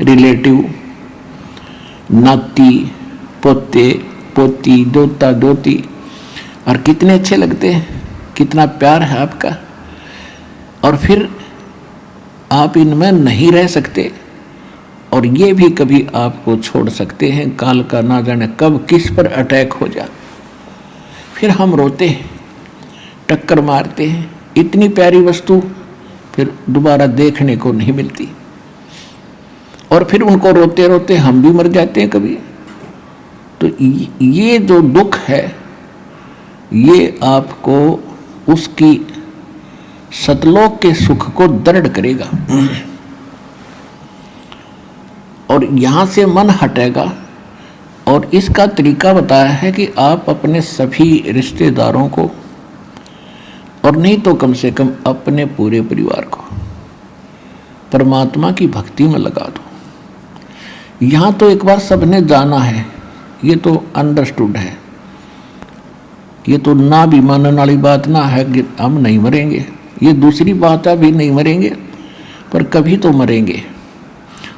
Relative, नाती, पोते पोती, दोता दोती, और कितने अच्छे लगते हैं, कितना प्यार है आपका। और फिर आप इनमें नहीं रह सकते और ये भी कभी आपको छोड़ सकते हैं। काल का ना जाने कब किस पर अटैक हो जाए। फिर हम रोते हैं, टक्कर मारते हैं, इतनी प्यारी वस्तु फिर दोबारा देखने को नहीं मिलती, और फिर उनको रोते रोते हम भी मर जाते हैं कभी। तो ये जो दुख है ये आपको उसकी सतलोक के सुख को दृढ़ करेगा और यहाँ से मन हटेगा। और इसका तरीका बताया है कि आप अपने सभी रिश्तेदारों को, और नहीं तो कम से कम अपने पूरे परिवार को परमात्मा की भक्ति में लगा दो। यहाँ तो एक बार सबने जाना है, ये तो अंडरस्टूड है, ये तो ना भी मानने वाली बात ना है कि हम नहीं मरेंगे। ये दूसरी बात है, भी नहीं मरेंगे पर कभी तो मरेंगे।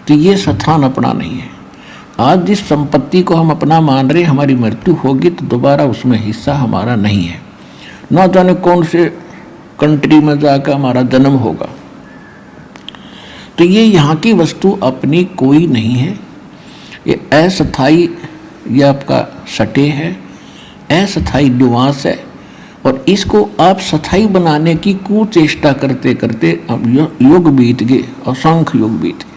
तो ये स्थान अपना नहीं है। आज जिस संपत्ति को हम अपना मान रहे, हमारी मृत्यु होगी तो दोबारा उसमें हिस्सा हमारा नहीं है। ना जाने कौन से कंट्री में जाकर हमारा जन्म होगा। तो ये यहाँ की वस्तु अपनी कोई नहीं है, ये अस्थायी, ये आपका सटे है, अस्थायी निवास है। और इसको आप स्थायी बनाने की कुचेष्टा करते करते अब युग बीत गए, असंख्य युग बीत गए।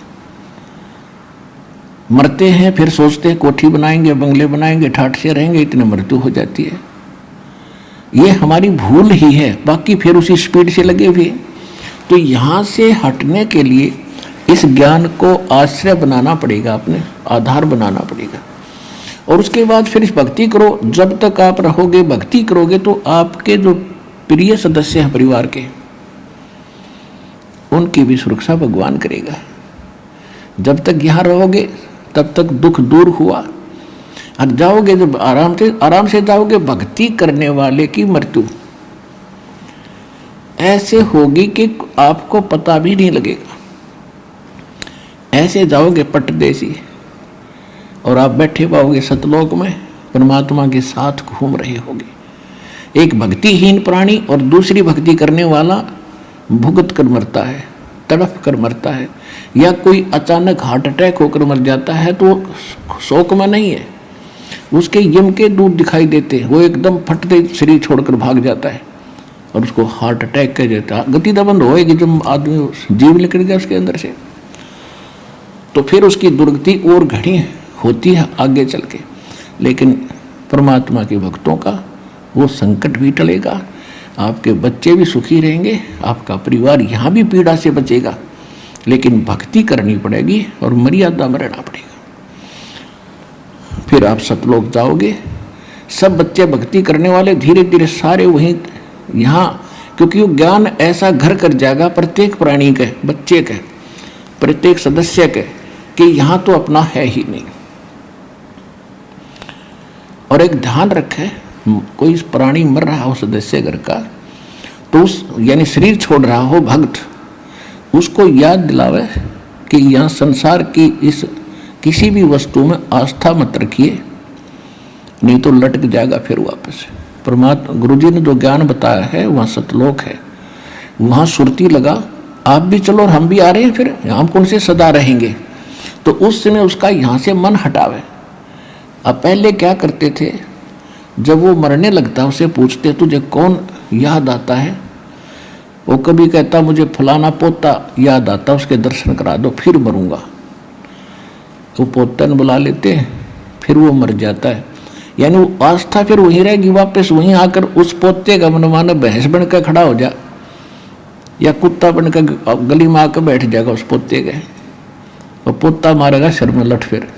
मरते हैं फिर सोचते हैं कोठी बनाएंगे, बंगले बनाएंगे, ठाठ से रहेंगे, इतने मृत्यु हो जाती है। ये हमारी भूल ही है, बाकी फिर उसी स्पीड से लगे हुए। तो यहाँ से हटने के लिए इस ज्ञान को आश्रय बनाना पड़ेगा, अपने आधार बनाना पड़ेगा। और उसके बाद फिर इस भक्ति करो। जब तक आप रहोगे भक्ति करोगे तो आपके जो प्रिय सदस्य हैं परिवार के, उनकी भी सुरक्षा भगवान करेगा। जब तक यहाँ रहोगे तब तक दुख दूर हुआ, और जाओगे जब आराम से जाओगे, भक्ति करने वाले की मृत्यु ऐसे होगी कि आपको पता भी नहीं लगेगा। ऐसे जाओगे पटदेसी, और आप बैठे पाओगे सतलोक में, परमात्मा के साथ घूम रहे होगे। एक भक्तिहीन प्राणी और दूसरी भक्ति करने वाला भुगत कर मरता है, तड़प कर मरता है, या कोई अचानक हार्ट अटैक होकर मर जाता है तो शोक में नहीं है, उसके यम के दूत दिखाई देते हैं, वो एकदम फटते शरीर छोड़कर भाग जाता है और उसको हार्ट अटैक कह देता है। गति तो बंद होएगी जब आदमी जीव निकल गया उसके अंदर से, तो फिर उसकी दुर्गति और घड़ी होती है आगे चल के। लेकिन परमात्मा के भक्तों का वो संकट भी टलेगा, आपके बच्चे भी सुखी रहेंगे, आपका परिवार यहाँ भी पीड़ा से बचेगा। लेकिन भक्ति करनी पड़ेगी और मर्यादा में रहना पड़ेगा। फिर आप सतलोक जाओगे, सब बच्चे भक्ति करने वाले धीरे धीरे सारे वहीं यहाँ, क्योंकि वो ज्ञान ऐसा घर कर जाएगा प्रत्येक प्राणी के, बच्चे के, प्रत्येक सदस्य के, कि यहाँ तो अपना है ही नहीं। और एक ध्यान रखे, कोई प्राणी मर रहा हो सदस्य घर का, तो उस यानी शरीर छोड़ रहा हो भक्त, उसको याद दिलावे कि यहाँ संसार की इस किसी भी वस्तु में आस्था मत रखिए, नहीं तो लटक जाएगा फिर वापस। परमात्मा गुरुजी ने जो ज्ञान बताया है वहाँ सतलोक है, वहाँ सुरती लगा, आप भी चलो और हम भी आ रहे हैं, फिर हम कौन से सदा रहेंगे। तो उस समय उसका यहाँ से मन हटावे। अब पहले क्या करते थे, जब वो मरने लगता उसे पूछते तुझे कौन याद आता है, वो कभी कहता मुझे फलाना पोता याद आता, उसके दर्शन करा दो फिर मरूंगा। वो पोता ने बुला लेते हैं, फिर वो मर जाता है। यानी वो आस्था फिर वहीं रहेगी, वापस वहीं आकर उस पोते का मनमाना भैंस बनकर खड़ा हो जा, या कुत्ता बनकर गली में आकर बैठ जाएगा उस पोते के, और पोता मारेगा सिर में लठ। फिर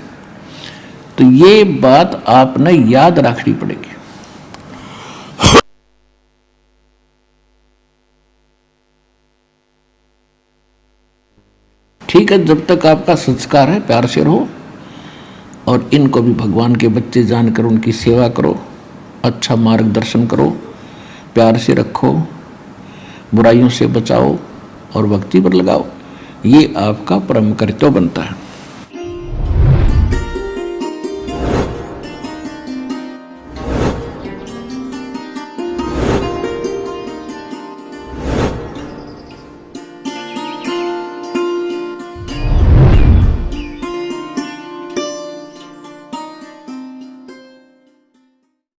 तो ये बात आपने याद रखनी पड़ेगी। ठीक है, जब तक आपका संस्कार है प्यार से रहो, और इनको भी भगवान के बच्चे जानकर उनकी सेवा करो, अच्छा मार्गदर्शन करो, प्यार से रखो, बुराइयों से बचाओ और भक्ति पर लगाओ। ये आपका परम कर्तव्य बनता है।